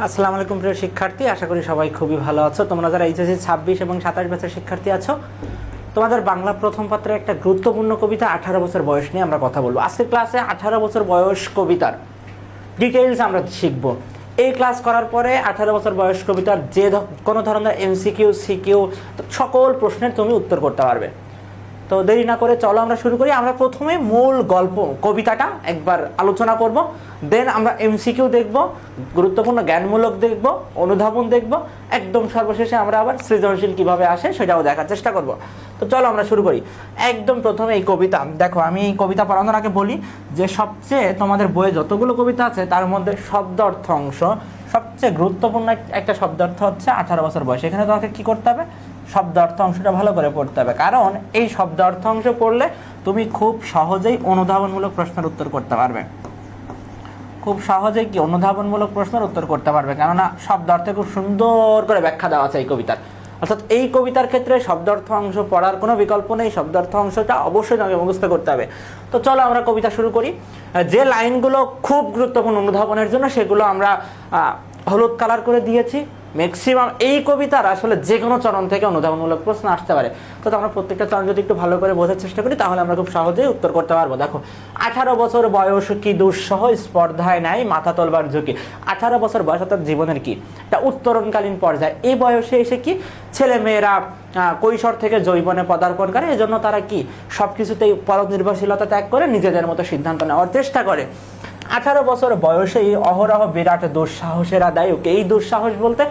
আসসালামু আলাইকুম প্রিয় শিক্ষার্থী, আশা করি সবাই খুবই ভালো আছো। তোমরা যারা এইচএসসি 26 এবং 27 ব্যাচের শিক্ষার্থী আছো, তোমাদের বাংলা প্রথম পত্রে একটা গুরুত্বপূর্ণ কবিতা 18 বছর বয়স নিয়ে আমরা কথা বলবো। আজকের ক্লাসে 18 বছর বয়স কবিতার ডিটেইলস আমরা শিখবো। এই ক্লাস করার পরে 18 বছর বয়স কবিতার যে কোনো ধরনের এমসিকিউ সিকিউ সকল প্রশ্নের তুমি উত্তর করতে পারবে। তো দেরি না করে চলো আমরা শুরু করি। আমরা প্রথমে মূল গল্প কবিতাটা একবার আলোচনা করব, দেন আমরা এমসিকিউ দেখব, গুরুত্বপূর্ণ জ্ঞানমূলক দেখব, অনুধাবন দেখব, একদম সর্বশেষে আমরা আবার সৃজনশীল কিভাবে আসে সেটাও দেখার চেষ্টা করব। তো চলো আমরা শুরু করি। একদম প্রথমে এই কবিতা দেখো, আমি এই কবিতা পড়ানোর আগে বলি যে সবচেয়ে তোমাদের বইয়ে যতগুলো কবিতা আছে তার মধ্যে শব্দ অর্থ অংশ সবচেয়ে গুরুত্বপূর্ণ একটা শব্দ অর্থ হচ্ছে 18 বছর বয়স। এখানে তোমাকে কি করতে হবে? শব্দ অর্থ অংশটা ভালো করে পড়তে হবে, কারণ এই শব্দ অর্থ অংশ পড়লে তুমি খুব সহজেই অনুধাবনমূলক প্রশ্নের উত্তর করতে পারবে। খুব সহজেই কি অনুধাবনমূলক প্রশ্নের উত্তর করতে পারবে, কেননা শব্দ অর্থে খুব সুন্দর করে ব্যাখ্যা দেওয়া আছে এই কবিতার। অর্থাৎ এই কবিতার ক্ষেত্রে শব্দ অর্থ অংশ পড়ার কোনো বিকল্প নেই, শব্দ অর্থ অংশটা অবশ্যই তোমাকে মুখস্থ করতে হবে। তো চলো আমরা কবিতা শুরু করি। যে লাইনগুলো খুব গুরুত্বপূর্ণ অনুধাবনের জন্য সেগুলো আমরা হলুদ কালার করে দিয়েছি। ম্যাক্সিমাম এই কবিতার আসলে যে কোনো চরণ থেকে অনুধাবনমূলক প্রশ্ন আসতে পারে। তো আমরা প্রত্যেকটা চরণ যদি একটু ভালো করে বোঝার চেষ্টা করি তাহলে আমরা খুব সহজেই উত্তর করতে পারবো। দেখো, 18 বছর বয়স কি দুঃসহ, স্পর্ধায় নাই মাথা তোলবার ঝুঁকি। 18 বছর বয়স অর্থাৎ জীবনের কি একটা উত্তরণকালীন পর্যায়ে। এই বয়সে এসে কি ছেলে মেয়েরা কৈশোর থেকে যৌবনে পদার্পণ করে, এজন্য তারা কি সবকিছুতেই পরনির্ভরশীলতা ত্যাগ করে নিজেদের মতো সিদ্ধান্ত নেওয়ার চেষ্টা করে। 18 বছর বয়সেই অহরহ বিরাট দুঃসাহসের আদায়ক। এই দুঃসাহস বলতে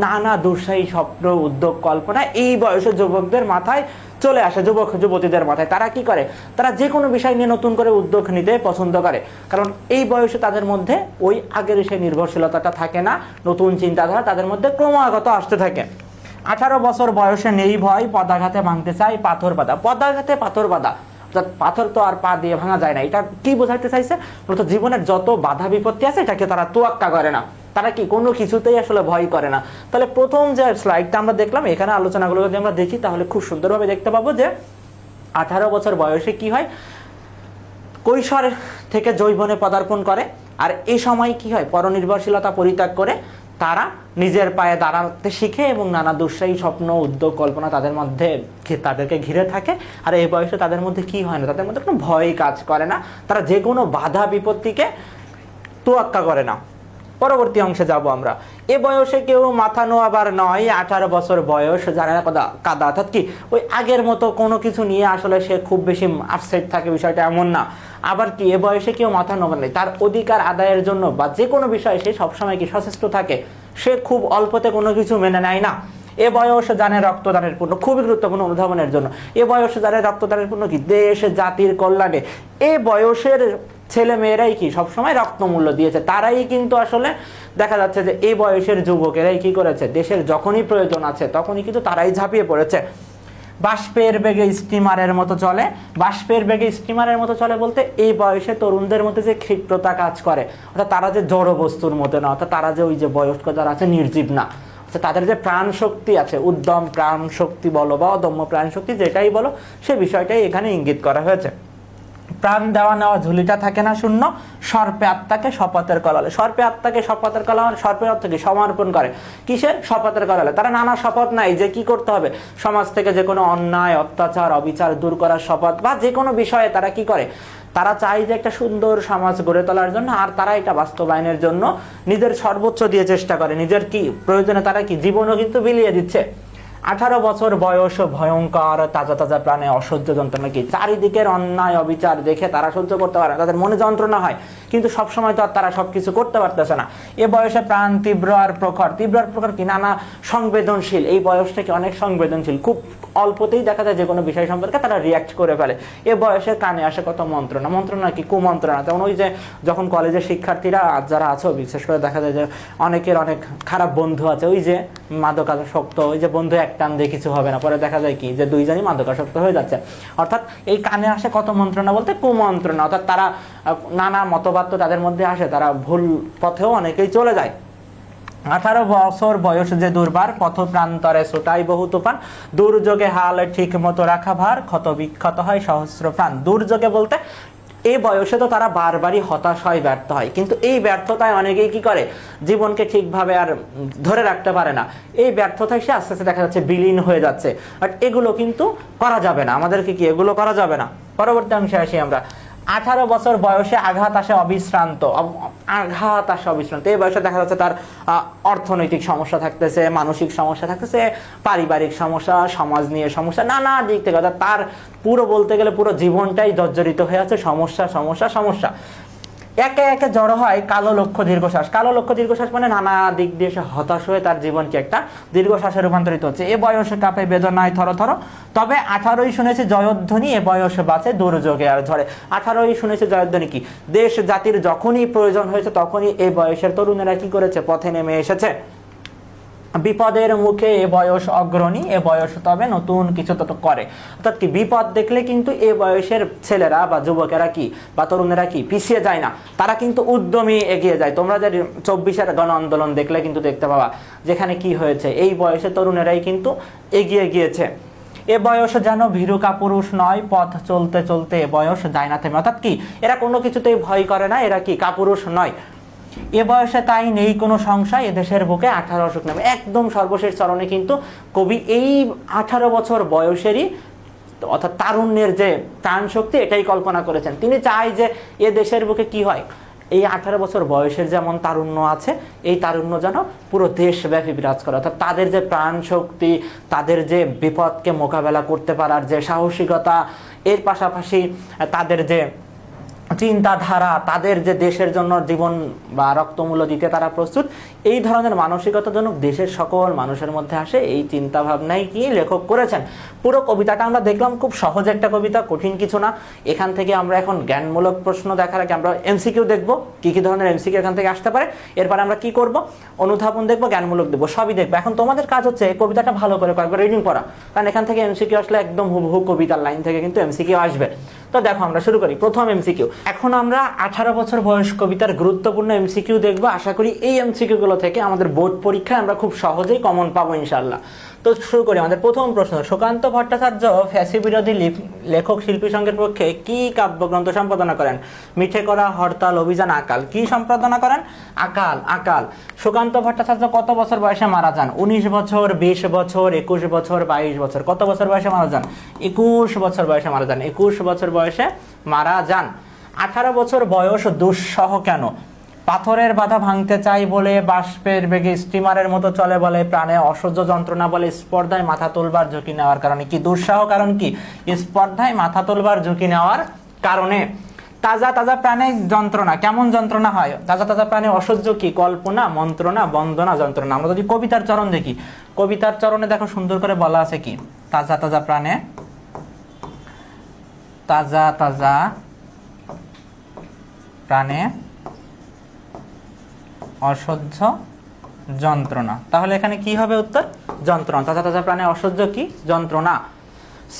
নানা দুঃসাহী স্বপ্ন, উদ্যোগ, কল্পনা এই বয়সে যুবকদের মাথায় চলে আসে, যুবক যুবতীদের মাথায়। তারা কি করে? তারা যে কোনো বিষয় নিয়ে নতুন করে উদ্যোগ নিতে পছন্দ করে, কারণ এই বয়সে তাদের মধ্যে ওই আগের সেই নির্ভরশীলতাটা থাকে না, নতুন চিন্তাধারা তাদের মধ্যে ক্রমাগত আসতে থাকে। 18 বছর বয়সে নেই ভয়, পদাঘাতে ভাঙতে চাই পাথর বাঁধা। পদাঘাতে পাথর বাঁধা, পাথর তো আর পা দিয়ে ভাঙা যায় না। এটা কি বোঝাতে চাইছে? জীবনের যত বাধা বিপত্তি আছে এটাকে তারা তোয়াক্কা করে না, তারা কি কোনো কিছুতেই আসলে ভয় করে না। তাহলে প্রথম যে স্লাইডটা আমরা দেখলাম, এখানে আলোচনাগুলো যদি আমরা দেখি তাহলে খুব সুন্দরভাবে দেখতে পাবো যে 18 বছর বয়সে কি হয়, কৈশোর থেকে যৌবনে পদার্পণ করে। আর এই সময় কি হয়, পরনির্ভরশীলতা পরিত্যাগ করে তারা নিজের পায়ে দাঁড়াতে শিখে এবং নানা দুঃসাহী স্বপ্ন, উদ্যোগ, কল্পনা তাদের মধ্যে তাদেরকে ঘিরে থাকে। আর এই বয়সে তাদের মধ্যে কি হয় না, তাদের মধ্যে কোনো ভয় কাজ করে না, তারা যে কোনো বাধা বিপত্তিকে তোয়াক্কা করে না। পরবর্তী অংশে যাব আমরা। এ বয়সে কেউ মাথা নোয়াবার নয়, 18 বছর বয়স জানে না কাদা। অর্থাৎ কি ওই আগের মতো কোনো কিছু নিয়ে আসলে সে খুব বেশি আপসেট থাকে, বিষয়টা এমন না। আবার কি এ বয়সে কেউ মাথা নোয়াবার নেই, তার অধিকার আদায়ের জন্য বা যে কোনো বিষয়ে সে সবসময় কি সচেষ্ট থাকে, সে খুব অল্পতে কোনো কিছু মেনে নেয় না। এ বয়স জানে রক্তদানের পূর্ণ, খুবই গুরুত্বপূর্ণ অনুধাবনের জন্য। এ বয়স জানে রক্তদানের পূর্ণ কি দেশ জাতির কল্যাণে। এ বয়সের ছেলে মেয়েরাই কি সবসময় রক্তমূল্য দিয়েছে, তারাই কিন্তু আসলে দেখা যাচ্ছে যে এই বয়সের যুবকেরাই কি করেছে, দেশের যখনই প্রয়োজন আছে তখনই কিন্তু তারাই ঝাঁপিয়ে পড়েছে। বাষ্পের বেগে স্টিমারের মতো চলে। বাষ্পের বেগে স্টিমারের মতো চলে বলতে এই বয়সে তরুণদের মধ্যে যে ক্ষিপ্রতা কাজ করে, অর্থাৎ তারা যে জড় বস্তুর মতো না, অর্থাৎ তারা যে ওই যে বয়স্ক যারা আছে নির্জীব না, তাদের যে প্রাণ শক্তি আছে, উদ্যম প্রাণ শক্তি বলো বা অদম্য প্রাণ শক্তি যেটাই বলো, সে বিষয়টাই এখানে ইঙ্গিত করা হয়েছে। প্রাণ দেওয়া নেওয়া ঝুলিটা থাকে না শূন্য, সর্পে আত্মাকে শপথের কলালে। সর্পে আত্মাকে শপথের কলালে, সর্পের অর্থকে সমর্পণ করে কিসের? শপথের কলালে। তারা নানা শপথ নাই যে কি করতে হবে, সমাজ থেকে যে কোনো অন্যায় অত্যাচার অবিচার দূর করার শপথ, বা যে কোনো বিষয়ে তারা কি করে, তারা চায় যে একটা সুন্দর সমাজ গড়ে তোলার জন্য, আর তারা এটা বাস্তবায়নের জন্য নিজের সর্বোচ্চ দিয়ে চেষ্টা করে, নিজের কি প্রয়োজনে তারা কি জীবনও কিন্তু বিলিয়ে দিচ্ছে। 18 বছর বয়স ভয়ঙ্কর, তাজা তাজা প্রাণে অসহ্য যন্ত্রণা। কি চারিদিকের অন্যায় অবিচার দেখে তারা সহ্য করতে পারে না, তাদের মনে যন্ত্রণা হয়, কিন্তু সবসময় তো আর তারা সবকিছু করতে পারতেছে না। এ বয়সে প্রাণ তীব্র আর প্রখর। তীব্র আর প্রখর কি নানা সংবেদনশীল। এই বয়সটাকে অনেক সংবেদনশীল, খুব অল্পতেই দেখা যায় যে কোনো বিষয় সম্পর্কে তারা রিয়াক্ট করে ফেলে। এ বয়সে কানে আসে কত মন্ত্রণা। মন্ত্রণা কি কুমন্ত্রণা। যেমন ওই যে যখন কলেজের শিক্ষার্থীরা যারা আছো, বিশেষ করে দেখা যায় যে অনেকের অনেক খারাপ বন্ধু আছে, ওই যে মাদকাসক্ত, ওই যে বন্ধু এক টান দিয়ে কিছু হবে না, পরে দেখা যায় কি যে দুইজনই মাদকাসক্ত হয়ে যাচ্ছে। অর্থাৎ এই কানে আসে কত মন্ত্রণা বলতে কুমন্ত্রণা, অর্থাৎ তারা নানা মতবাদ তো তাদের মধ্যে আসে, তারা ভুল পথেও অনেকেই চলে যায়। 18 বছর বয়স যে দুর্বার, পথ প্রান্তরে ছোটাই বহু তুফান, দুর্যোগে হাল ঠিক মতো রাখা ভার, ক্ষত বিক্ষত হয় সহস্র প্রাণ। দুর্যোগে বলতে এই বয়সে তো তারা বারবারই হতাশ হয়, ব্যর্থ হয়, কিন্তু এই ব্যর্থতায় অনেকেই কি করে, জীবনকে ঠিকভাবে আর ধরে রাখতে পারে না। এই ব্যর্থতায় সে আস্তে আস্তে দেখা যাচ্ছে বিলীন হয়ে যাচ্ছে। বাট এগুলো কিন্তু করা যাবে না, আমাদেরকে কি এগুলো করা যাবে না। পরবর্তী অংশে আসি আমরা। 18 বছর বয়সে আঘাত আসে অবিশ্রান্ত, এই বয়সে দেখা যাচ্ছে তার অর্থনৈতিক সমস্যা থাকতেছে, মানসিক সমস্যা থাকতেছে, পারিবারিক সমস্যা, সমাজ নিয়ে সমস্যা, নানা দিক থেকে তার পুরো বলতে গেলে পুরো জীবনটাই জর্জরিত হয়ে আছে সমস্যা সমস্যা সমস্যা। একে একে জড়ো হয় কালো লক্ষ্য দীর্ঘশ্বাস। কালো লক্ষ্য দীর্ঘশ্বাস মানে নানা দিক দিয়ে সে হতাশ হয়ে তার জীবনকে একটা দীর্ঘশ্বাসে রূপান্তরিত হচ্ছে। এ বয়সে কাঁপে বেদনায় থরথর, তবে 18ই শুনেছে জয়ধ্বনি, এ বয়সে বাঁচে দুর্যোগে আর ঝড়ে। 18ই শুনেছে জয়ধ্বনি কি, দেশ জাতির যখনই প্রয়োজন হয়েছে তখনই এই বয়সের তরুণেরা কি করেছে, পথে নেমে এসেছে। বিপদের মুখে এ বয়স অগ্রণী, এ বয়স তবে নতুন কিছু তত করে। অর্থাৎ কি, বিপদ দেখলে কিন্তু এ বয়সের ছেলেরা বা যুবকেরা কি বা তরুণেরা কি পিছিয়ে যায় না, তারা কিন্তু উদ্যমী এগিয়ে যায়। তোমরা যে 24-এর গণ আন্দোলন দেখলে কিন্তু দেখতে পাবা যেখানে কি হয়েছে, এই বয়সে তরুণেরাই কিন্তু এগিয়ে গিয়েছে। এ বয়স যেন ভীরু কাপুরুষ নয়, পথ চলতে চলতে এ বয়স যায় না থেমে। অর্থাৎ কি, এরা কোনো কিছুতেই ভয় করে না, এরা কি কাপুরুষ নয়। এ বয়সে তাই নেই কোনো সংশয়, এদেশের বুকে 18 অসুখ নামে। একদম সর্বশেষ চরণে কিন্তু কবি এই 18 বছর বয়সেরই অর্থাৎ তারুণ্যের যে প্রাণ শক্তি এটাই কল্পনা করেছেন। তিনি চাই যে এ দেশের বুকে কি হয়, এই 18 বছর বয়সের যেমন তারুণ্য আছে, এই তারুণ্য যেন পুরো দেশব্যাপী বিরাজ করে। অর্থাৎ তাদের যে প্রাণ শক্তি, তাদের যে বিপদকে মোকাবেলা করতে পারার যে সাহসিকতা, এর পাশাপাশি তাদের যে চিন্তাধারা, তাদের যে দেশের জন্য জীবন বা রক্তমূল্য দিতে তারা প্রস্তুত, এই ধরনের মানসিকতা যেন দেশের সকল মানুষের মধ্যে আসে, এই চিন্তা ভাবনাই কি লেখক করেছেন। পুরো কবিতাটা আমরা দেখলাম, খুব সহজ একটা কবিতা, কঠিন কিছু না। এখান থেকে আমরা এখন জ্ঞানমূলক প্রশ্ন দেখার আগে আমরা এমসিকিউ দেখব, কি কি ধরনের এমসিকিউ এখান থেকে আসতে পারে। এরপরে আমরা কি করব, অনুধাবন দেখবো, জ্ঞানমূলক দেখবো, সবই দেখবো। এখন তোমাদের কাজ হচ্ছে কবিতাটা ভালো করে কয়েকবার রিডিং করা, কারণ এখান থেকে এমসিকিউ আসলে একদম হুবহু কবিতার লাইন থেকে কিন্তু এমসিকিউ আসবে। তো দেখো আমরা শুরু করি। প্রথম এমসিকিউ, এখন আমরা 18 বছর বয়স কবিতার গুরুত্বপূর্ণ এমসিকিউ দেখবো। আশা করি এই এমসিকিউ গুলো থেকে আমাদের বোর্ড পরীক্ষায় আমরা খুব সহজেই কমন পাবো ইনশাআল্লাহ। তো শুরু করি আমাদের প্রথম প্রশ্ন। সুকান্ত ভট্টাচার্য ফ্যাসি বিরোধী লেখক শিল্পী সংঘের পক্ষে কি কাব্যগ্রন্থ সম্পাদনা করেন? মিঠে করা, হরতাল, অভিযান, আকাল। কি সম্পাদনা করেন? আকাল। আকাল। সুকান্ত ভট্টাচার্য কত বছর বয়সে মারা যান? 19 বছর, 20 বছর, 21 বছর, 22 বছর। কত বছর বয়সে মারা যান? 21 বছর বয়সে মারা যান। 21 বছর বয়সে মারা যান। 18 বছর বয়স দুঃসহ কেন? পাথরের বাধা ভাঙতে চাই বলে, বাষ্পের বেগে স্টিমারের মতো চলে বলে, প্রাণে অসহ্য যন্ত্রণা বলে, স্পর্ধায় মাথা তোলবার ঝুঁকি নেওয়ার কারণে। কি দুঃসাহ কারণ কি? স্পর্ধায় মাথা তোলবার ঝুঁকি নেওয়ার কারণে। তাজা তাজা প্রাণে যন্ত্রণা, কেমন যন্ত্রণা হয়? তাজা তাজা প্রাণে অসহ্য কি? কল্পনা, মন্ত্রণা, বন্দনা, যন্ত্রণা। আমরা যদি কবিতার চরণ দেখি, কবিতার চরণে দেখো সুন্দর করে বলা আছে কি, তাজা তাজা প্রাণে, তাজা তাজা প্রাণে অসহ্য যন্ত্রণা। তাহলে এখানে কি হবে উত্তর? যন্ত্রণা। তাজা তাজা প্রাণে অসহ্য কি? যন্ত্রণা।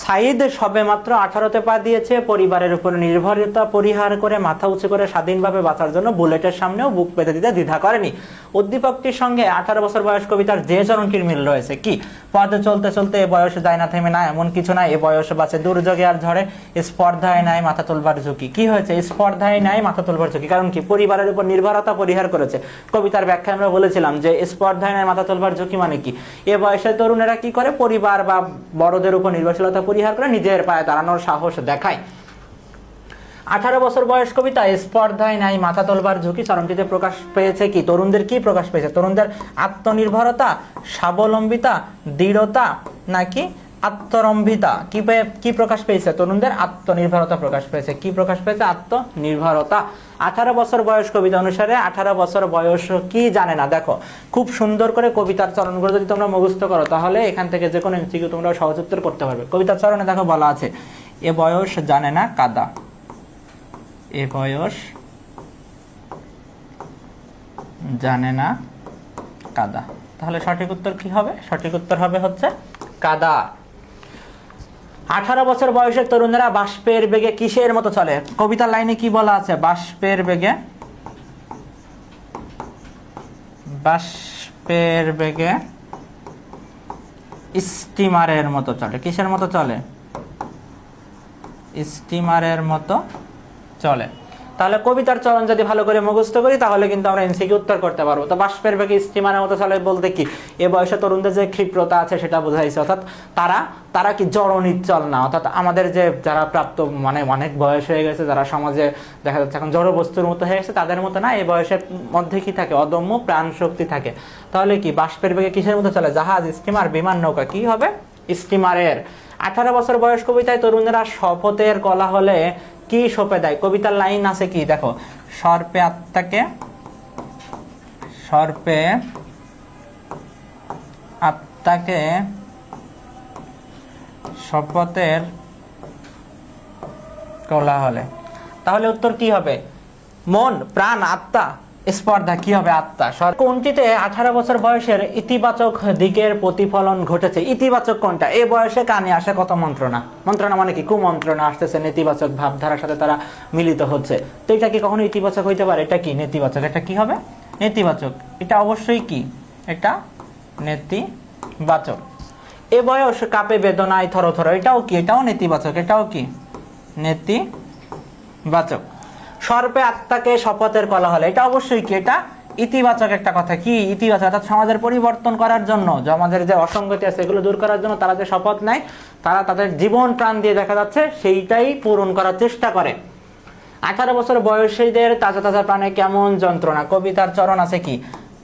সাইদ সবে মাত্র 18তে পা দিয়েছে, পরিবারের উপর নির্ভরতা পরিহার করে মাথা উঁচু করে স্বাধীনভাবে বাঁচার জন্য বুলেটের সামনেও বুক পেতে দিতে দ্বিধা করেনি। উদ্দীপকটির সঙ্গে 18 বছর বয়স কবিতার যে চরণটির মিল রয়েছে কি? পথে চলতে চলতে এ বয়সে যায় না থেমে, না এমন কিছু না, এ বয়সে বাঁচে দুর্যোগে আর ঝড়ে, স্পর্ধায় নাই মাথা তোলবার ঝুঁকি। কি হয়েছে? স্পর্ধায় নাই মাথা তোলবার ঝুঁকি। কারণ কি? পরিবারের উপর নির্ভরতা পরিহার করেছে। কবিতার ব্যাখ্যায় আমরা বলেছিলাম যে স্পর্ধায় নাই মাথা তোলবার ঝুঁকি মানে কি? এ বয়সে তরুণেরা কি করে? পরিবার বা বড়দের উপর নির্ভরশীলতা পরিহার করে নিজের পায়ে দাঁড়ানোর সাহস দেখায়। 18 বছর বয়স কবিতা স্পর্ধায় নাই মাথা তোলবার ঝুঁকি চরণটিতে প্রকাশ পেয়েছে কি? তরুণদের কি প্রকাশ পেয়েছে? তরুণদের আত্মনির্ভরতা, স্বাবলম্বিতা, দৃঢ়তা নাকি আত্মরম্ভিতা? কি প্রকাশ পেয়েছে? তরুণদের আত্মনির্ভরতা প্রকাশ পেয়েছে। কি প্রকাশ পেয়েছে? আত্মনির্ভরতা। 18 বছর বয়স কবিতা অনুসারে 18 বছর বয়স কি জানে না? দেখো খুব সুন্দর করে কবিতার চরণগুলো যদি তোমরা মুখস্থ করো তাহলে এখান থেকে যে কোনো এমসিকিউ তোমরা সহজ উত্তর করতে পারবে। কবিতার চরণে দেখো বলা আছে, এ বয়স জানে না কাদা। এ বয়স জানে না কাদা। তাহলে সঠিক উত্তর কি হবে? সঠিক উত্তর হবে হচ্ছে কাদা। 18 বছর বয়সের তরুণেরা বাষ্পের বেগে কিসের মতো চলে? কবিতার লাইনে কি বলা আছে? বাষ্পের বেগে, বাষ্পের বেগে স্টিমারের মতো চলে। কিসের মতো চলে? স্টিমারের মতো চলে। তাহলে কবিতার চরণ যদি ভালো করে মুখস্থ করি তাহলে কিন্তু আমরা এমসিকিউ উত্তর করতে পারবো। তো বাষ্পের বেগে স্টিমারের মতো চলে বলতে কি এ বয়সে তরুণদের যে ক্ষিপ্রতা আছে সেটা বোঝাইছে, অর্থাৎ তারা কি জড়নিচ্চল না, অর্থাৎ আমাদের যে যারা প্রাপ্ত মানে অনেক বয়স হয়ে গেছে, যারা সমাজে দেখা যাচ্ছে এখন জড় বস্তুর মতো হয়ে গেছে, তাদের মতো না, এই বয়সের মধ্যে কি থাকে, অদম্য প্রাণ শক্তি থাকে। তাহলে কি বাষ্পের বেগে কিসের মতো চলে, জাহাজ, স্টিমার, বিমান, নৌকা, কি হবে স্টিমারের। 18 বছর বয়স কবিতায় তরুণেরা শপথের কোলাহলে কি সঁপে দেয়, কবিতার লাইন আছে কি দেখো, সর্পে আত্মাকে শপথের কোলাহলে। তাহলে উত্তর কি হবে, মন, প্রাণ, আত্মা, স্পর্ধা, কি হবে আত্মা। কোনটিতে 18 বছর বয়সের ইতিবাচক দিকের প্রতিফলন ঘটেছে, ইতিবাচক কোনটা, এই বয়সে কানে আসে কত মন্ত্রণা, মন্ত্রণা মানে কি কুমন্ত্রণা আসতেছে, নেতিবাচক ভাবধারার সাথে তারা মিলিত হচ্ছে। তো এটা কি কখনো ইতিবাচক হইতে পারে, এটা কি নেতিবাচক, এটা কি হবে নেতিবাচক, এটা অবশ্যই কি এটা নেতিবাচক। এ বয়স কাপে বেদনায় থরথর, এটাও কি, এটাও নেতিবাচক, এটাও কি নেতিবাচক। সর্পে আত্মাকে শপথের কোলাহলে, এটা অবশ্যই কি এটা ইতিবাচক একটা কথা, কি ইতিবাচক, অর্থাৎ সমাজের পরিবর্তন করার জন্য, আমাদের যে অসঙ্গতি আছে এগুলো দূর করার জন্য তারা যে শপথ নেয়, তারা তাদের জীবন প্রাণ দিয়ে দেখা যাচ্ছে সেইটাই পূরণ করার চেষ্টা করে। 18 বছর বয়সীদের তাজা তাজা প্রাণে কেমন যন্ত্রণা, কবিতার চরণ আছে কি,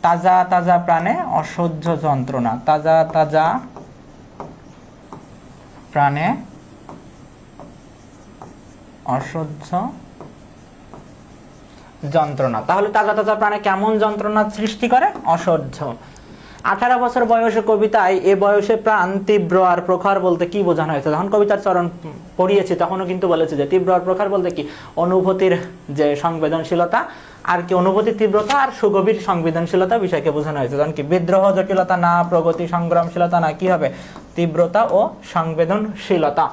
তাজা তাজা প্রাণে অসহ্য যন্ত্রণা, তাজা তাজা প্রাণে অসহ্য যন্ত্রণা। তাহলে তাজা তাজা প্রাণে কেমন যন্ত্রণা সৃষ্টি করে, অসহ্য। 18 বছর বয়সে কবিতায় এ বয়সে প্রাণ তীব্র আর প্রখর বলতে কি বোঝানো হয়েছে, যখন কবিতার চরণ পড়িয়েছি তখনও কিন্তু বলেছে যে তীব্র আর প্রখর বলতে কি অনুভূতির যে সংবেদনশীলতা, আর কি অনুভূতির তীব্রতা আর সুগভীর সংবেদনশীলতা বিষয়কে বোঝানো হয়েছে। যেমন কি বিদ্রোহ জটিলতা না, প্রগতি সংগ্রামশীলতা না, কি হবে তীব্রতা ও সংবেদনশীলতা।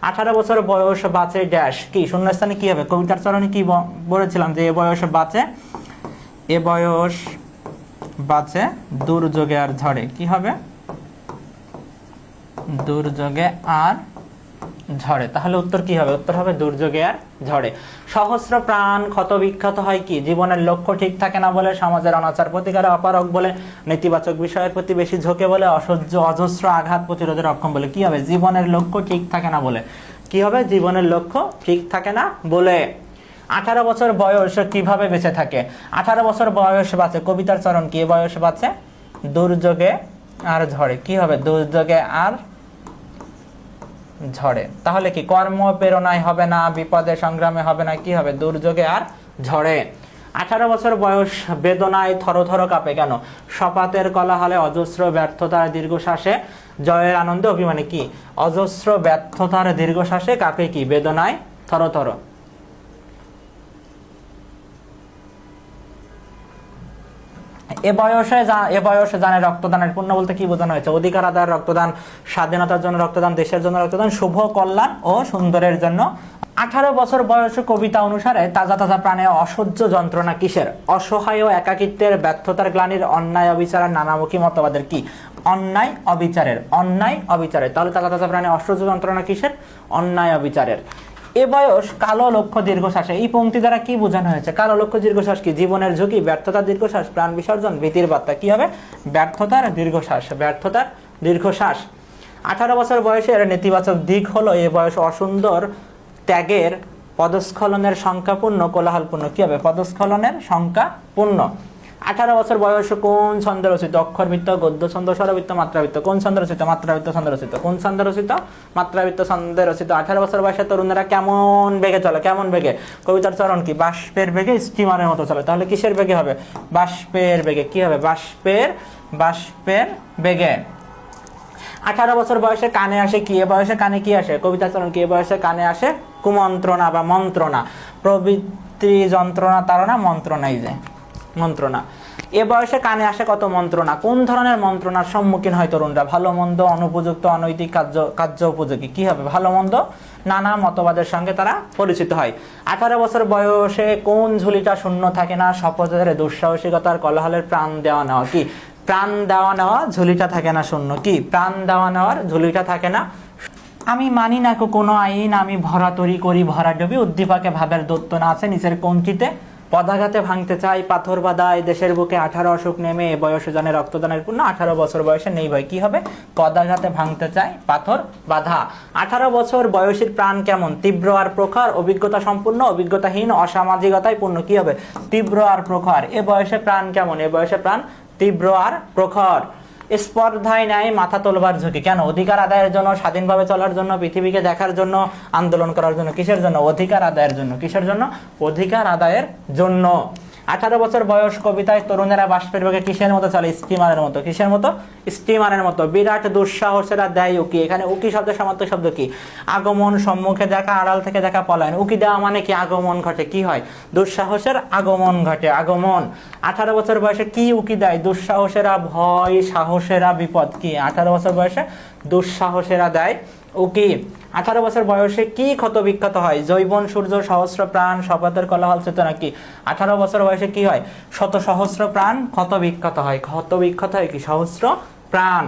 18 বছর বয়স বাঁচে ড্যাশ, কি শূন্যস্থানে কি হবে, কবিতার চরণে কি বলেছিলাম যে এ বয়স বাঁচে দুর্যোগে আর ঝড়ে, কি হবে দুর্যোগে আর ঝড়ে। তাহলে উত্তর কি হবে, উত্তর হবে দুর্যোগে আর ঝড়ে। সহস্র প্রাণ ক্ষত বিক্ষত হয় কি, জীবনের লক্ষ্য ঠিক থাকে না বলে, সমাজের অনাচার প্রতিকারে অপারগ বলে, নেতিবাচক বিষয়ের প্রতি বেশি ঝোঁকে বলে, অজস্র আঘাত প্রতিরোধের অক্ষম বলে, কি হবে জীবনের লক্ষ্য ঠিক থাকে না বলে, কি হবে জীবনের লক্ষ্য ঠিক থাকে না বলে। 18 বছর বয়স কিভাবে বেঁচে থাকে, 18 বছর বয়স বাঁচে, কবিতার চরণ কি, বয়স বাঁচে দুর্যোগে আর ঝড়ে, কি হবে দুর্যোগে আর ঝড়ে। তাহলে কি কর্ম প্রেরণায় হবে না, বিপদে সংগ্রামে হবে না, কি হবে দুর্যোগে আর ঝড়ে। 18 বছর বয়স বেদনায় থরথর কাঁপে কেন, শপথের কোলাহলে অজস্র ব্যর্থতার দীর্ঘশ্বাসে জয়ের আনন্দে অভিমানে, কি অজস্র ব্যর্থতার দীর্ঘশ্বাসে কাঁপে কি বেদনায় থরথর। এ বয়সে জানে রক্তদানের পুণ্য বলতে কি বোঝানো হয়েছে, অধিকার আদায়ের রক্তদান, স্বাধীনতার জন্য রক্তদান, দেশের জন্য রক্তদান, শুভ কল্যাণ ও সুন্দরের জন্য। 18 বছর বয়সে কবিতা অনুসারে তাজা তাজা প্রাণে অসহ্য যন্ত্রণা কিসের, অসহায় ও একাকিত্বের, ব্যর্থতার গ্লানির, অন্যায় অবিচারের, নানামুখী মতবাদের, কি অন্যায় অবিচারের। তাহলে তাজা তাজা প্রাণে অসহ্য যন্ত্রণা কিসের, অন্যায় অবিচারের। এ বয়স কালো লক্ষ্য দীর্ঘশ্বাসে, এই পংক্তি দ্বারা কি বোঝানো হয়েছে, কালো লক্ষ্য দীর্ঘশ্বাস কি জীবনের ঝুঁকি, ব্যর্থতার দীর্ঘশ্বাস, প্রাণ বিসর্জন, ভীতির বার্তা, কি হবে ব্যর্থতার দীর্ঘশ্বাস। 18 বছর বয়সের নেতিবাচক দিক হলো এ বয়স অসুন্দর, ত্যাগের, পদস্খলনের সংখ্যাপূর্ণ, কোলাহলপূর্ণ, কি হবে পদস্খলনের সংখ্যাপূর্ণ। 18 বছর বয়স কোন ছন্দে রচিত, অক্ষরবৃত্ত, গদ্য ছন্দ, স্বরবৃত্ত, মাত্রাবৃত্ত, কোন ছন্দে রচিত, মাত্রাবৃত্ত ছন্দে রচিত, কোন ছন্দে রচিত, মাত্রাবৃত্ত ছন্দে রচিত। 18 বছর বয়সে তরুণেরা কেমন বেগে চলে, কেমন বেগে, কবিতার চরণ কি বাষ্পের বেগে স্টিমারের মতো চলে। তাহলে কিসের বেগে হবে, বাষ্পের বেগে, কি হবে বাষ্পের বেগে। 18 বছর বয়সে কানে আসে কি, এ বয়সে কানে কি আসে, কবিতার চরণ কি, এ বয়সে কানে আসে কুমন্ত্রণা বা মন্ত্রণা, প্রবৃত্তি যন্ত্রণা তারা মন্ত্রণা। এ বয়সে কানে আসে কত মন্ত্রণা, কোন ধরনের মন্ত্রণার সম্মুখীন হয় তরুণরা, ভালো মন্দ, অনুপযুক্ত, অনৈতিক, কার্য উপযোগী, কি হবে ভালো মন্দ, নানা মতবাদের সঙ্গে তারা পরিচিত হয়। 18 বছর বয়সে কোন ঝুলিটা শূন্য থাকে না, শপথের, দুঃসাহসিকতার, কোলাহলের, প্রাণ দেওয়া নেওয়া, কি প্রাণ দেওয়া নেওয়া ঝুলিটা থাকে না শূন্য, কি প্রাণ দেওয়া নেওয়ার ঝুলিটা থাকে না আমি মানি না কোনো আইন, আমি ভরা তরি করি ভরা ডবি, উদ্দীপকে ভাবের দত্ত না আছে নিচের কোনটিতে? পদাঘাতে ভাঙতে চাই পাথর বাঁধায় দেশের বুকে 18 অসুখ নেমে এ বয়সে জানে রক্তদানের পূর্ণ 18 বছর বয়সে নেই ভাই কি হবে? পদাঘাতে ভাঙতে চাই পাথর বাঁধা। 18 বছর বয়সীর প্রাণ কেমন? তীব্র আর প্রখর, অভিজ্ঞতা সম্পূর্ণ, অভিজ্ঞতাহীন, অসামাজিকতায় পূর্ণ। কি হবে? তীব্র আর প্রখর। এ বয়সে প্রাণ কেমন? এ বয়সে প্রাণ তীব্র আর প্রখর। স্পর্ধায় নেয় মাথা তোলবার ঝুঁকি। কেন? অধিকার আদায়ের জন্য, স্বাধীনভাবে চলার জন্য, পৃথিবীকে দেখার জন্য, আন্দোলন করার জন্য। কিসের জন্য? অধিকার আদায়ের জন্য। কিসের জন্য? অধিকার আদায়ের জন্য। 18 বছর বয়স কবিতায় তরুণেরা বাষ্পের বেগে কিসের মতো চলে? স্টিমারের মতো। কিসের মতো? স্টিমারের মতো। বিরাট দুঃসাহসেরা দেয় উকি। এখানে উকি শব্দের সমার্থক শব্দ কি? আগমন, সম্মুখে দেখা, আড়াল থেকে দেখা, পলায়ন। উকি দেওয়া মানে কি? আগমন ঘটে। কি হয়? দুঃসাহসের আগমন ঘটে। আগমন। 18 বছর বয়সে কি উকি দেয়? দুঃসাহসেরা ভয়, সাহসেরা বিপদ। কি 18 বছর বয়সে? দুঃসাহসেরা দেয় উকি। 18 বছর বয়সে কি ক্ষত বিক্ষত হয়? জৈবন, সূর্য, সহস্র প্রাণ, শপথের কোলাহল, চেতনা। কি 18 বছর বয়সে কি হয়? শত সহস্র প্রাণ ক্ষত বিক্ষত হয়। ক্ষত বিক্ষত হয় কি? সহস্র প্রাণ।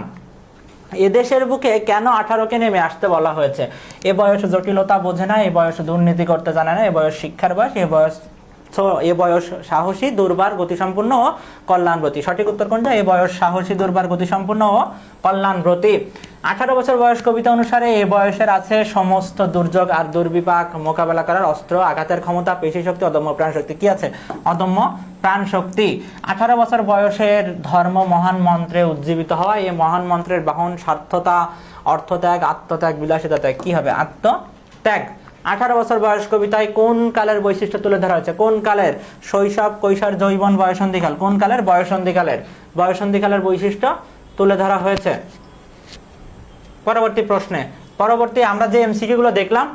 এদেশের বুকে কেন 18কে নেমে আসতে বলা হয়েছে? এ বয়স জটিলতা বোঝে না, এ বয়স দুর্নীতি করতে জানে না, এ বয়স শিক্ষার বয়স, এ বয়স সাহসী, দুর্বার, গতিসম্পন্ন ও কল্যাণব্রতী। সঠিক উত্তর কোনটা? এ বয়স সাহসী, দুর্বার, গতিসম্পন্ন ও কল্যাণব্রতী। 18 বছর বয়স কবিতা অনুসারে এ বয়সের আছে সমস্ত দুর্যোগ আর দুর্বিপাক মোকাবেলা করার অস্ত্র, আঘাতের ক্ষমতা, পেশি শক্তি, অদম্য প্রাণ শক্তি। কি আছে? অদম্য প্রাণ শক্তি। 18 বছর বয়সের ধর্ম মহান মন্ত্রে উজ্জীবিত হওয়া। এই মহান মন্ত্রের বাহন স্বার্থতা, অর্থত্যাগ, আত্মত্যাগ, বিলাসিতা ত্যাগ। কি হবে? আত্মত্যাগ। 18 বছর বয়স কবিতায় কোন কালের বৈশিষ্ট্য তুলে ধরা হয়েছে? কোন কালের? শৈশব, কৈশোর, যৌবন, বয়সন্ধিকাল। কোন কালের? বয়সন্ধিকালের। বয়সন্ধিকালের বৈশিষ্ট্য তুলে ধরা হয়েছে। পরবর্তী প্রশ্নে, আমরা যে এমসিকিউ গুলো দেখলাম,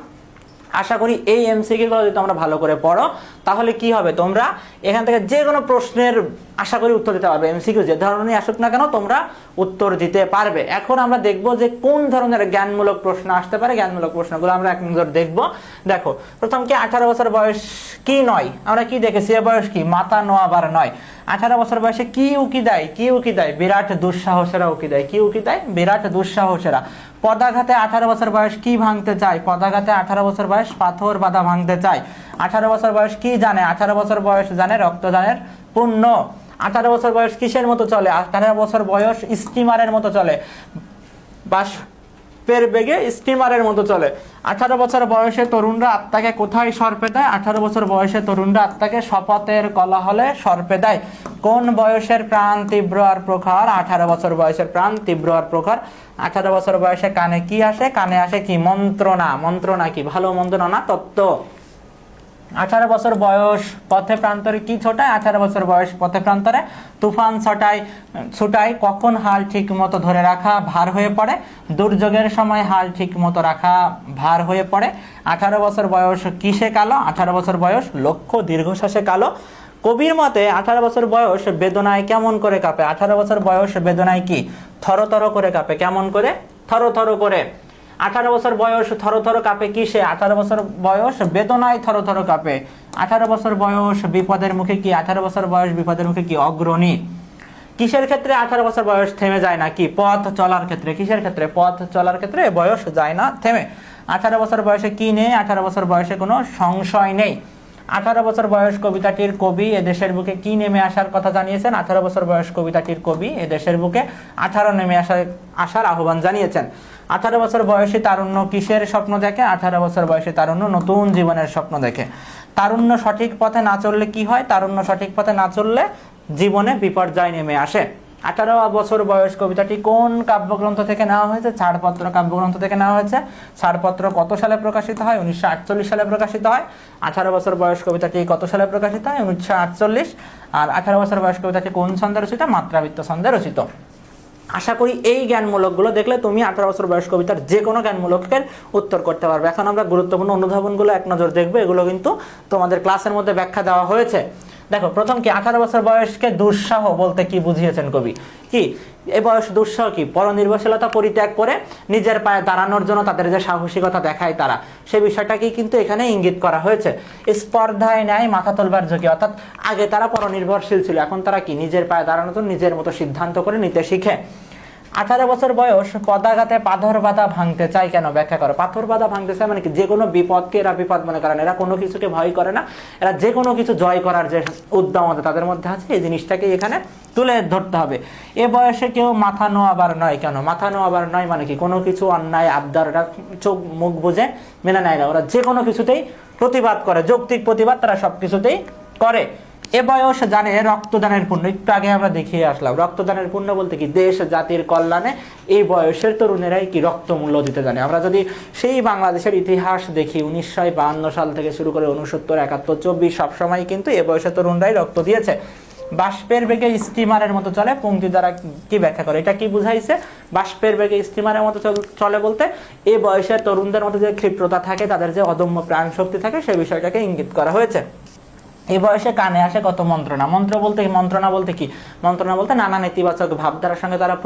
আশা করি এই এমসিকিউ গুলো যদি তোমরা ভালো করে পড়ো তাহলে কি হবে? তোমরা এখান থেকে যে কোনো প্রশ্নের আশা করি উত্তর দিতে পারবে। এমসিকিউ যে ধরনের আসুক না কেন তোমরা উত্তর দিতে পারবে। এখন আমরা দেখব যে কোন ধরনের জ্ঞানমূলক প্রশ্ন আসতে পারে। জ্ঞানমূলক প্রশ্নগুলো আমরা এক নজর দেখব। দেখো, প্রথম কি 18 বছর বয়স কি নয়? আমরা কি দেখেছি? এ বয়স কি? মাথা নোয়াবার নয়। 18 বছর বয়সে কি উকি দেয়? কি উকি দেয়? বিরাট দুঃসাহসেরা উকি দেয়। কি উকি দেয়? বিরাট দুঃসাহসেরা। পদাঘাতে 18 বছর বয়স কি ভাঙতে চায়? পদাঘাতে 18 বছর বয়স পাথর বাঁধা ভাঙতে চায়। 18 বছর বয়স কি জানে? 18 বছর বয়স জানে রক্তদানের পুণ্য। 18 বছর বয়স কিসের মতো চলে? 18 বছর বয়স স্টিমারের মতো চলে। বাষ্পের বেগে স্টিমারের মতো চলে। 18 বছর বয়সে তরুণরা আত্মাকে কোথায় সর্পে দেয়? 18 বছর বয়সে তরুণরা আত্মাকে শপথের কোলাহলে সর্পে দেয়। কোন বয়সের প্রাণ তীব্র আর প্রখর? 18 বছর বয়সের প্রাণ তীব্র আর প্রখর। 18 বছর বয়সে কানে কি আসে? কানে আসে কি? মন্ত্রণা। মন্ত্রণা কি? ভালো মন্দ নানা তত্ত্ব। 18 বছর বয়স পথে প্রান্তরে কি ছোটায়? 18 বছর বয়স পথে প্রান্তরে তুফান ছুটায়। কখন হাল ঠিক মতো ধরে রাখা ভার হয়ে পড়ে? দুর্যোগের সময় হাল ঠিক মতো রাখা ভার হয়ে পড়ে। 18 বছর বয়স কিসে কালো? 18 বছর বয়স লক্ষ্য দীর্ঘশ্বাসে কালো। কবির মতে 18 বছর বয়স বেদনায় কেমন করে কাঁপে? 18 বছর বয়স বেদনায় কি? থরথর করে কাঁপে। কেমন করে? থরথর করে। 18 বছর বয়স থরথর কাঁপে কিসে? 18 বছর বয়স বেদনায় থরথর কাঁপে। 18 বছর বয়স বিপদের মুখে কি? 18 বছর বয়স বিপদের মুখে কি? অগ্রণী। কিসের ক্ষেত্রে 18 বছর বয়স থেমে যায় না? কি? পথ চলার ক্ষেত্রে। কিসের ক্ষেত্রে? পথ চলার ক্ষেত্রে বয়স যায় না থেমে। 18 বছর বয়সে কি নেই? 18 বছর বয়সে কোনো সংশয় নেই। 18 বছর বয়স কবিতাটির কবি এদেশের বুকে কি নেমে আসার কথা জানিয়েছেন? 18 বছর বয়স কবিতাটির কবি এদেশের বুকে 18 নেমে আসার আহ্বান জানিয়েছেন। 18 বছর বয়সী তারুণ্য কিসের স্বপ্ন দেখে? 18 বছর বয়সী তারুণ্য নতুন জীবনের স্বপ্ন দেখে। তারুণ্য সঠিক পথে না চললে কি হয়? তারুণ্য সঠিক পথে না চললে জীবনে বিপর্যয় নেমে আসে। 18 বছর বয়স কবিতাটি কোন কাব্যগ্রন্থ থেকে নেওয়া হয়েছে? ছাড়পত্র কাব্যগ্রন্থ থেকে নেওয়া হয়েছে। ছাড়পত্র কত সালে প্রকাশিত হয়? 1948 সালে প্রকাশিত হয়। 18 বছর বয়স কবিতাটি কত সালে প্রকাশিত হয়? 1948। আর 18 বছর বয়স কবিতাটি কোন ছন্দে রচিত? মাত্রাবৃত্ত ছন্দে রচিত। আশা করি এই জ্ঞানমূলকগুলো দেখলে তুমি 18 বছর বয়স কবিতার যে কোনো জ্ঞানমূলকের উত্তর করতে পারবে। এখন আমরা গুরুত্বপূর্ণ অনুধাবনগুলো এক নজর দেখবো। এগুলো কিন্তু তোমাদের ক্লাসের মধ্যে ব্যাখ্যা দেওয়া হয়েছে। দেখো, প্রথম কি 18 বছর বয়সকে দুঃসাহ বলতে কি বুঝিয়েছেন কবি? কি এই বয়স দুঃসাহ কি? পরনির্ভরশীলতা পরিত্যাগ করে নিজের পায়ে দাঁড়ানোর জন্য তাদের যে সাহসিকতা দেখায় তারা, সেই বিষয়টাকেই কিন্তু এখানে ইঙ্গিত করা হয়েছে। স্পর্ধায় নেয় মাথা তোলবার ঝুঁকি, অর্থাৎ আগে তারা পরনির্ভরশীল ছিল, এখন তারা কি নিজের পায়ে দাঁড়ানোর জন্য নিজের মতো সিদ্ধান্ত করে নিতে শিখে। 18 বছর বয়স পদাঘাতে পাথর বাধা ভাঙতে চায় কেন, ব্যাখ্যা করো। পাথর বাধা ভাঙতে চায় মানে কি, যে কোনো বিপদকে এরা বিপদ মনে করে না, এরা কোনো কিছুকে ভয় করে না, এরা যে কোনো কিছু জয় করার যে উদ্যমতা তাদের মধ্যে আছে, এই জিনিসটাকে এখানে তুলে ধরতে হবে। এ বয়সে কেউ মাথা নোয়াবার নয় কেন, মাথা নোয়াবার নয় মানে কি, কোনো কিছু অন্যায় আবদার ওরা চোখ মুখ বুঝে মেনে নেয় না, ওরা যে কোনো কিছুতেই প্রতিবাদ করে, যৌক্তিক প্রতিবাদ তারা সব কিছুতেই করে। এ বয়স জানে রক্তদানের পুণ্য, একটু আগে আমরা দেখিয়ে আসলাম রক্তদানের পুণ্য বলতে কি, দেশ জাতির কল্যাণে এই বয়সের তরুণেরাই কি রক্ত মূল্য দিতে জানে। আমরা যদি সেই বাংলাদেশের ইতিহাস দেখি 1952 সাল থেকে শুরু করে 69, 71, 24 সবসময় কিন্তু এ বয়সের তরুণরাই রক্ত দিয়েছে। বাষ্পের বেগে স্টিমারের মতো চলে, পংক্তি দ্বারা কি ব্যাখ্যা করে, এটা কি বুঝাইছে? বাষ্পের বেগে স্টিমারের মতো চলে বলতে এ বয়সের তরুণদের মধ্যে যে ক্ষিপ্রতা থাকে, তাদের যে অদম্য প্রাণ শক্তি থাকে, সেই বিষয়টাকে ইঙ্গিত করা হয়েছে। এই বয়সে কানে আসে কত মন্ত্রণা, মন্ত্রণা বলতে কি, মন্ত্রণা বলতে নানা নেতিবাচক ভাবধারার সঙ্গে তারা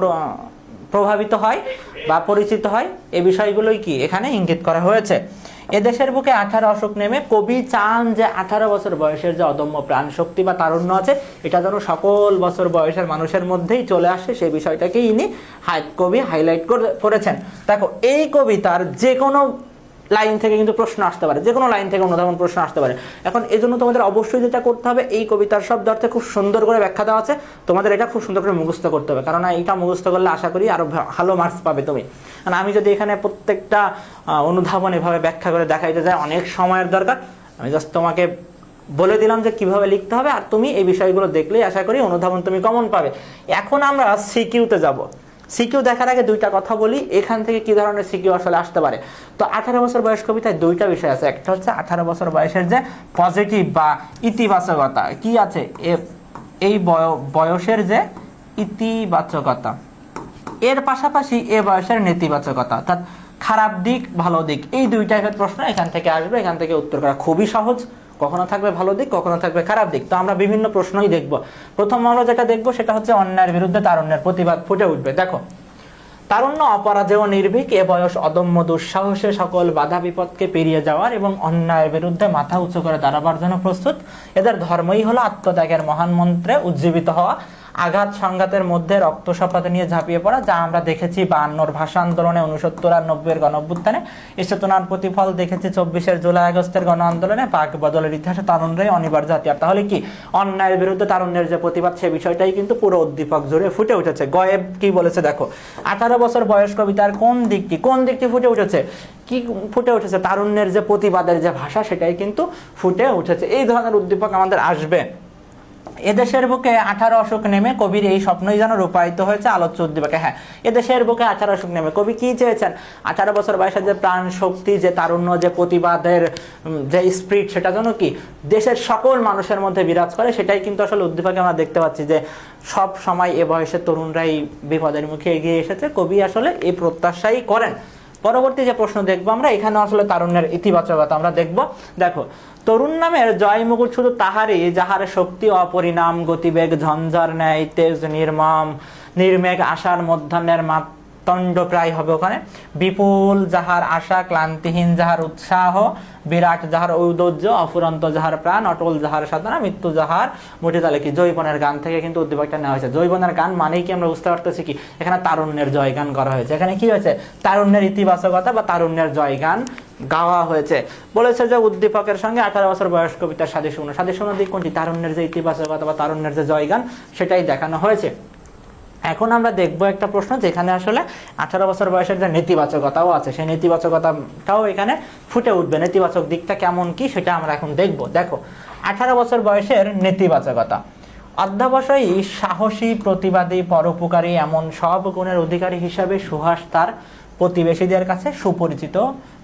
প্রভাবিত হয় বা পরিচিত হয়, এই বিষয়গুলোই কি এখানে ইঙ্গিত করা হয়েছে। এদেশের বুকে 18 অশোক নেমে কবি চান যে 18 বছর বয়সের যে অদম্য প্রাণ শক্তি বা তারুণ্য আছে, এটা যেন সকল বছর বয়সের মানুষের মধ্যেই চলে আসে, সেই বিষয়টাকেই ইনি কবি হাইলাইট করেছেন। দেখো, এই কবিতার যে কোনো লাইন থেকে কিন্তু প্রশ্ন আসতে পারে, যে কোনো লাইন থেকে অনুধাবন প্রশ্ন আসতে পারে। এখন এই জন্য তোমাদের অবশ্যই যেটা করতে হবে, এই কবিতার শব্দার্থে খুব সুন্দর করে ব্যাখ্যা দেওয়া আছে, তোমাদের এটা খুব সুন্দর করে মুখস্থ করতে হবে, কারণ এইটা মুখস্থ করলে আশা করি আরো ভালো মার্কস পাবে তুমি। কারণ আমি যদি এখানে প্রত্যেকটা অনুধাবন এভাবে ব্যাখ্যা করে দেখাইতে যাই, অনেক সময়ের দরকার। আমি জাস্ট তোমাকে বলে দিলাম যে কিভাবে লিখতে হবে, আর তুমি এই বিষয়গুলো দেখলেই আশা করি অনুধাবন তুমি কমন পাবে। এখন আমরা সিকিউতে যাব। সিকিউ দেখার আগে দুইটা কথা বলি, এখান থেকে কি ধরনের সিকিউ আসলে আসতে পারে। তো 18 বছর বয়স কবিতায় দুইটা বিষয় আছে, একটা হচ্ছে 18 বছর বয়সের যে পজিটিভ বা ইতিবাচকতা কি আছে, এই বয়সের যে ইতিবাচকতা, এর পাশাপাশি এ বয়সের নেতিবাচকতা, অর্থাৎ খারাপ দিক ভালো দিক, এই দুই টাইপের প্রশ্ন এখান থেকে আসবে। এখান থেকে উত্তর করা খুবই সহজ, কখনো থাকবে ভালো দিক, কখনো থাকবে খারাপ দিক। তো আমরা বিভিন্ন প্রশ্নই দেখব। প্রথম আমরা যেটা দেখবো সেটা হচ্ছে অন্যায়ের বিরুদ্ধে তারুণ্যের প্রতিবাদ ফুটে উঠবে। দেখো, তারুণ্য অপরাজেয় নির্ভীক, এ বয়স অদম্য দুঃসাহসে সকল বাধা বিপদকে পেরিয়ে যাওয়ার এবং অন্যায়ের বিরুদ্ধে মাথা উঁচু করে দাঁড়াবার জন্য প্রস্তুত। এদের ধর্মই হলো আত্মত্যাগের মহান মন্ত্রে উজ্জীবিত হওয়া, আঘাত সংঘাতের মধ্যে রক্তস্পাত নিয়ে ঝাঁপিয়ে পড়া, যা আমরা দেখেছি 52 ভাষা আন্দোলনে, 69 আর 90 গণ অভ্যুত্থানে, এ চেতনার প্রতিফল দেখেছি 24 জুলাই আগস্টের গণ আন্দোলনে, পাক বদলের ইতিহাসে তারুণ্যই অনিবার্য হাতিয়ার। তাহলে কি অন্যায়ের বিরুদ্ধে তারুণ্যের যে প্রতিবাদ, সে বিষয়টাই কিন্তু পুরো উদ্দীপক জুড়ে ফুটে উঠেছে। গয়েব কি বলেছে দেখো, 18 বছর বয়স কবিতার কোন দিকটি ফুটে উঠেছে, কি ফুটে উঠেছে, তারুণ্যের যে প্রতিবাদের যে ভাষা, সেটাই কিন্তু ফুটে উঠেছে। এই ধরনের উদ্দীপক আমাদের আসবে। এদেশের বুকে 18 অশোক নেমে কবির এই স্বপ্নই যেন রূপায়িত হয়েছে আলোচ্য উদ্দীপকে। হ্যাঁ, এদেশের বুকে 18 অশোক নেমে কবি কি চেয়েছেন, 18 বছর বয়সের যে প্রাণ শক্তি, যে তারুণ্য, যে প্রতিবাদের যে স্পিরিট, সেটা যেন কি দেশের সকল মানুষের মধ্যে বিরাজ করে, সেটাই কিন্তু আসলে উদ্দীপকে আমরা দেখতে পাচ্ছি যে সব সময় এ বয়সের তরুণরাই বিপদের মুখে এগিয়ে এসেছে। কবি আসলে এই প্রত্যাশাই করেন। পরবর্তী যে প্রশ্ন দেখবো আমরা, এখানে আসলে তারুণ্যের ইতিবাচকতা আমরা দেখবো। দেখো, তরুণ নামের জয় মুকুট শুধু তাহারই, যাহার শক্তি অপরিণাম, গতিবেগ ঝঞ্ঝার ন্যায়, তেজ নির্মেঘ আশার মধ্যাহ্নের মাতণ্ড প্রায় হবে ওখানে, বিপুল যাহার আশা, ক্লান্তিহীন যাহার উৎসাহ, বিরাট যাহার ঔদর্য, অফুরন্ত যাহার প্রাণ, অটল যাহার সাধনা, মৃত্যু যাহার মুঠিতালে। কি জৈবনের গান থেকে কিন্তু উদ্দীপকটা নেওয়া হয়েছে। জৈবনের গান মানেই কি আমরা বুঝতে পারতেছি কি, এখানে তারুণ্যের জয় গান করা হয়েছে। এখানে কি হয়েছে, তারুণ্যের ইতিবাচকতা বা তারুণ্যের জয় গান গাওয়া হয়েছে। বলেছে যে উদ্দীপকের সঙ্গে 18 বছর বয়স কবিতার সাদৃশ্যপূর্ণ দিক কোনটি, তারুণ্যের যে ইতিবাচকতা বা তারুণ্যের যে জয় গান, সেটাই দেখানো হয়েছে। এখন আমরা দেখবো একটা প্রশ্ন যেখানে আসলে 18 বছর বয়সের যে নেতিবাচকতাও আছে, সেই নেতিবাচকতাটাও এখানে ফুটে উঠবে। নেতিবাচক দিকটা কেমন কি সেটা আমরা এখন দেখবো। দেখো, 18 বছর বয়সের নেতিবাচকতা, অধ্যবসায়ী, সাহসী, প্রতিবাদী, পরোপকারী, এমন সব গুণের অধিকারী হিসাবে সুহাস তার প্রতিবেশীদের কাছে সুপরিচিত।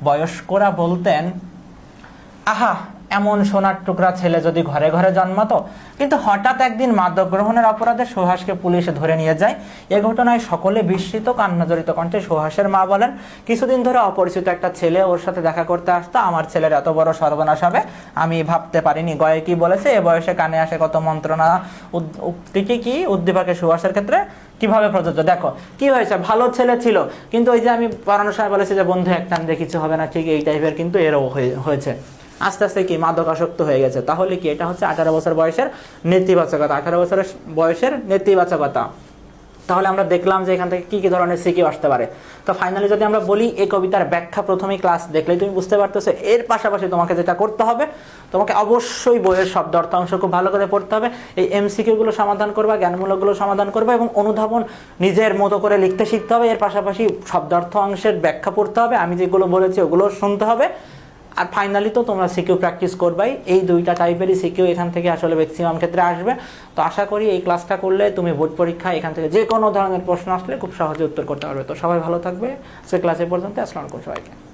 বয়স্করা বলতেন, আহা, এমন সোনার টুকরা ছেলে যদি ঘরে ঘরে জন্মাতো। কিন্তু হঠাৎ একদিন মাদক গ্রহণের অপরাধে সুহাসকে পুলিশে ধরে নিয়ে যায়। এ ঘটনায় সকলে বিস্মিত, কান্নাজড়িত কণ্ঠে সুহাসের মা বলেন, কিছুদিন ধরে অপরিচিত একটা ছেলে ওর সাথে দেখা করতে আসতো, আমার ছেলের এত বড় সর্বনাশ হবে আমি ভাবতে পারিনি। গয়ে কি বলেছে, এ বয়সে কানে আসে কত মন্ত্রণা, উক্তিটি কি উদ্দীপকে সুহাসের ক্ষেত্রে কিভাবে প্রযোজ্য। দেখো কি হয়েছে, ভালো ছেলে ছিল, কিন্তু ওই যে আমি পড়ানোর সময় বলেছি যে বন্ধু একটা দেখিছে হবে না, ঠিক এই টাইপের কিন্তু এরও হয়েছে। আস্তে আস্তে কি মাদকাসক্ত হয়ে গেছে। তাহলে কি এটা হচ্ছে 18 বছর বয়সের নেতিবাচকতা, 18 বছরের বয়সের নেতিবাচকতা। তাহলে আমরা দেখলাম যে এখান থেকে কি কি ধরনের সিকিউ আসতে পারে। তো ফাইনালি যদি আমরা বলি, এই কবিতার ব্যাখ্যা প্রথমেই ক্লাস দেখলেই তুমি বুঝতে পারতেছো। এর পাশাপাশি তোমাকে যেটা করতে হবে, তোমাকে অবশ্যই বইয়ের শব্দ অর্থাংশ খুব ভালো করে পড়তে হবে, এই এমসিকিউ গুলো সমাধান করবা, জ্ঞানমূলকগুলো সমাধান করবা এবং অনুধাবন নিজের মতো করে লিখতে শিখতে হবে। এর পাশাপাশি শব্দার্থ অংশের ব্যাখ্যা পড়তে হবে, আমি যেগুলো বলেছি ওগুলো শুনতে হবে। আর ফাইনালি তো তোমরা সিকিউ প্র্যাকটিস করবাই। এই দুইটা টাইপেরই সিকিউ এখান থেকে আসলে ম্যাক্সিমাম ক্ষেত্রে আসবে। তো আশা করি এই ক্লাসটা করলে তুমি বোর্ড পরীক্ষা এখান থেকে যে কোনো ধরনের প্রশ্ন আসলে খুব সহজে উত্তর করতে পারবে। তো সবাই ভালো থাকবে। সে ক্লাসে পর্যন্ত আসসালামু আলাইকুম সবাইকে।